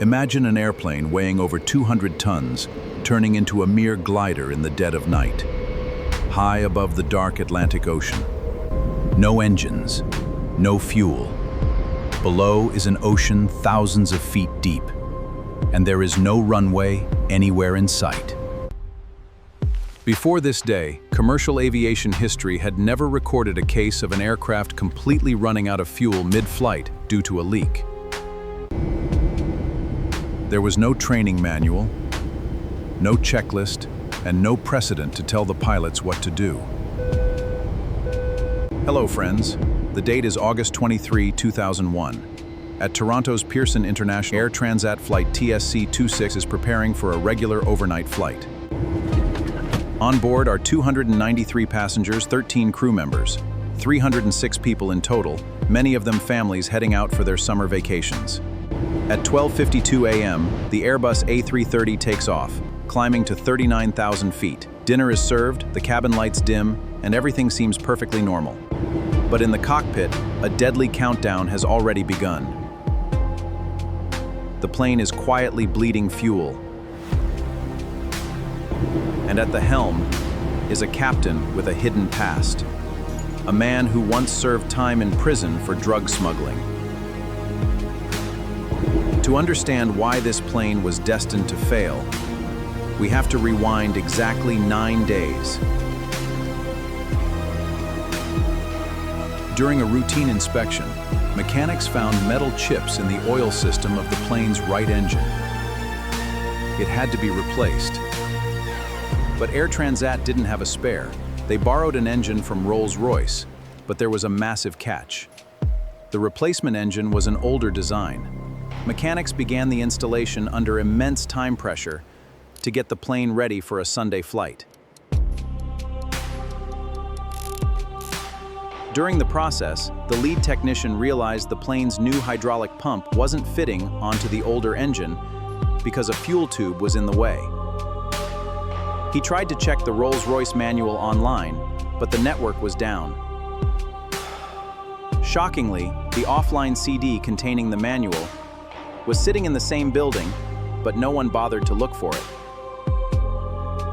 Imagine an airplane weighing over 200 tons, turning into a mere glider in the dead of night, high above the dark Atlantic Ocean. No engines, no fuel. Below is an ocean thousands of feet deep, and there is no runway anywhere in sight. Before this day, commercial aviation history had never recorded a case of an aircraft completely running out of fuel mid-flight due to a leak. There was no training manual, no checklist, and no precedent to tell the pilots what to do. Hello, friends. The date is August 23, 2001. At Toronto's Pearson International, Air Transat Flight TSC-26 is preparing for a regular overnight flight. On board are 293 passengers, 13 crew members, 306 people in total, many of them families heading out for their summer vacations. At 12:52 a.m., the Airbus A330 takes off, climbing to 39,000 feet. Dinner is served, the cabin lights dim, and everything seems perfectly normal. But in the cockpit, a deadly countdown has already begun. The plane is quietly bleeding fuel. And at the helm is a captain with a hidden past, a man who once served time in prison for drug smuggling. To understand why this plane was destined to fail, we have to rewind exactly 9 days. During a routine inspection, mechanics found metal chips in the oil system of the plane's right engine. It had to be replaced. But Air Transat didn't have a spare. They borrowed an engine from Rolls-Royce, but there was a massive catch. The replacement engine was an older design. Mechanics began the installation under immense time pressure to get the plane ready for a Sunday flight. During the process, the lead technician realized the plane's new hydraulic pump wasn't fitting onto the older engine because a fuel tube was in the way. He tried to check the Rolls-Royce manual online, but the network was down. Shockingly, the offline CD containing the manual was sitting in the same building, but no one bothered to look for it.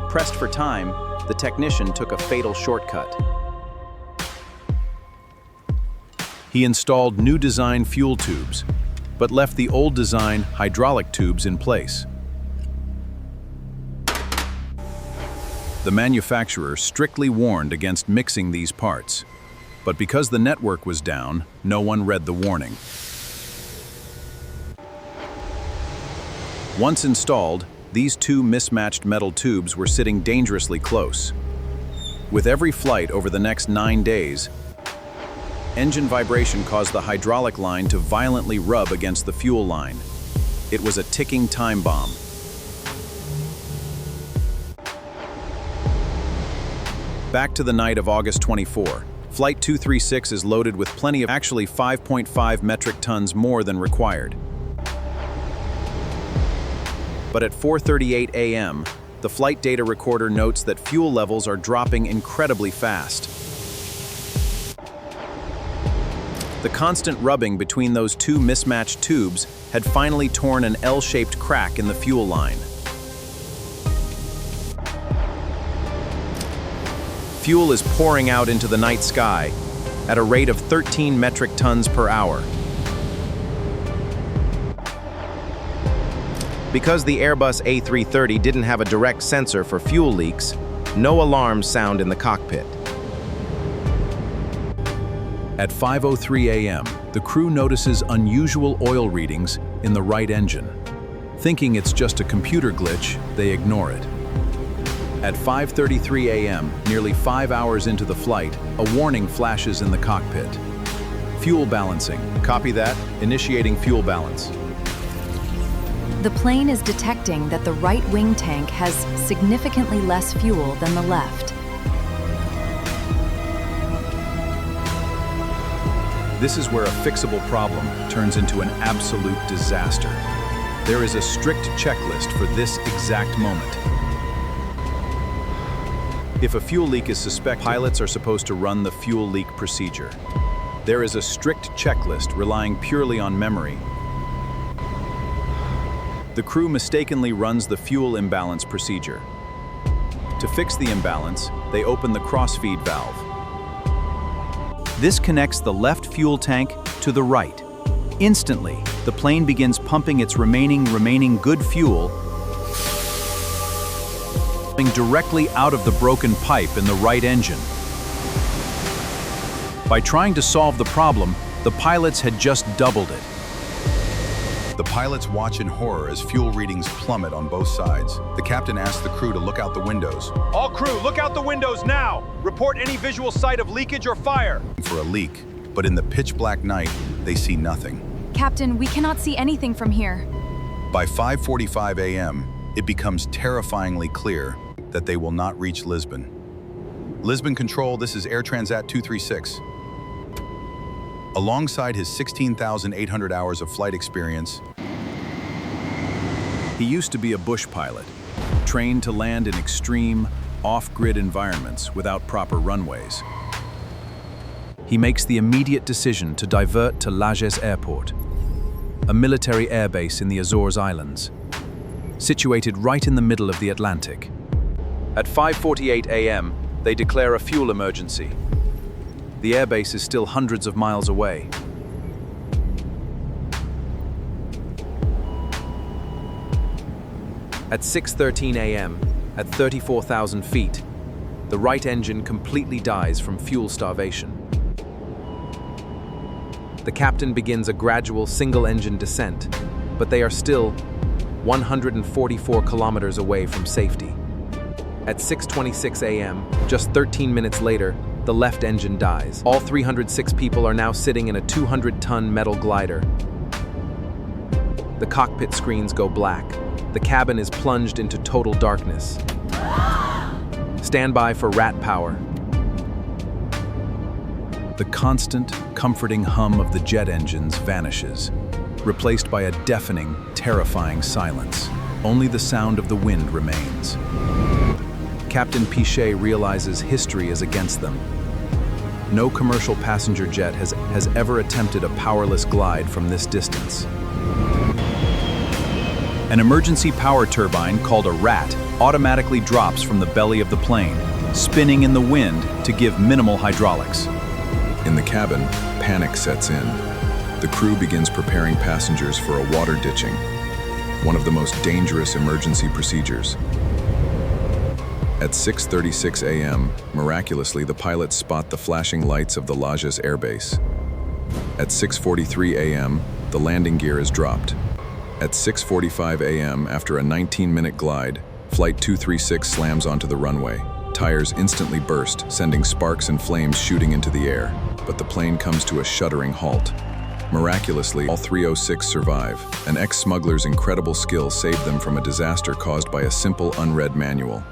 Pressed for time, the technician took a fatal shortcut. He installed new design fuel tubes, but left the old design hydraulic tubes in place. The manufacturer strictly warned against mixing these parts, but because the network was down, no one read the warning. Once installed, these two mismatched metal tubes were sitting dangerously close. With every flight over the next 9 days, engine vibration caused the hydraulic line to violently rub against the fuel line. It was a ticking time bomb. Back to the night of August 24. Flight 236 is loaded with plenty of, actually 5.5 metric tons more than required. But at 4:38 a.m., the flight data recorder notes that fuel levels are dropping incredibly fast. The constant rubbing between those two mismatched tubes had finally torn an L-shaped crack in the fuel line. Fuel is pouring out into the night sky at a rate of 13 metric tons per hour. Because the Airbus A330 didn't have a direct sensor for fuel leaks, no alarms sound in the cockpit. At 5:03 a.m., the crew notices unusual oil readings in the right engine. Thinking it's just a computer glitch, they ignore it. At 5:33 a.m., nearly 5 hours into the flight, a warning flashes in the cockpit. Fuel balancing. Copy that. Initiating fuel balance. The plane is detecting that the right wing tank has significantly less fuel than the left. This is where a fixable problem turns into an absolute disaster. There is a strict checklist for this exact moment. If a fuel leak is suspected, pilots are supposed to run the fuel leak procedure. There is a strict checklist relying purely on memory. The crew mistakenly runs the fuel imbalance procedure. To fix the imbalance, they open the crossfeed valve. This connects the left fuel tank to the right. Instantly, the plane begins pumping its remaining good fuel directly out of the broken pipe in the right engine. By trying to solve the problem, the pilots had just doubled it. The pilots watch in horror as fuel readings plummet on both sides. The captain asks the crew to look out the windows. All crew, look out the windows now! Report any visual sight of leakage or fire. For a leak, but in the pitch-black night, they see nothing. Captain, we cannot see anything from here. By 5:45 a.m., it becomes terrifyingly clear that they will not reach Lisbon. Lisbon Control, this is Air Transat 236. Alongside his 16,800 hours of flight experience, He used to be a bush pilot, trained to land in extreme, off-grid environments without proper runways. He makes the immediate decision to divert to Lajes Airport, a military airbase in the Azores Islands, situated right in the middle of the Atlantic. At 5:48 a.m., they declare a fuel emergency. The airbase is still hundreds of miles away. At 6:13 a.m., at 34,000 feet, the right engine completely dies from fuel starvation. The captain begins a gradual single-engine descent, but they are still 144 kilometers away from safety. At 6:26 a.m., just 13 minutes later, the left engine dies. All 306 people are now sitting in a 200-ton metal glider. The cockpit screens go black. The cabin is plunged into total darkness. Stand by for rat power. The constant, comforting hum of the jet engines vanishes, replaced by a deafening, terrifying silence. Only the sound of the wind remains. Captain Pichet realizes history is against them. No commercial passenger jet has ever attempted a powerless glide from this distance. An emergency power turbine called a rat automatically drops from the belly of the plane, spinning in the wind to give minimal hydraulics. In the cabin, panic sets in. The crew begins preparing passengers for a water ditching, one of the most dangerous emergency procedures. At 6:36 a.m., miraculously, the pilots spot the flashing lights of the Lajes airbase. At 6:43 a.m., the landing gear is dropped. At 6:45 a.m., after a 19-minute glide, Flight 236 slams onto the runway. Tires instantly burst, sending sparks and flames shooting into the air, but the plane comes to a shuddering halt. Miraculously, all 306 survive. An ex-smuggler's incredible skill saved them from a disaster caused by a simple unread manual.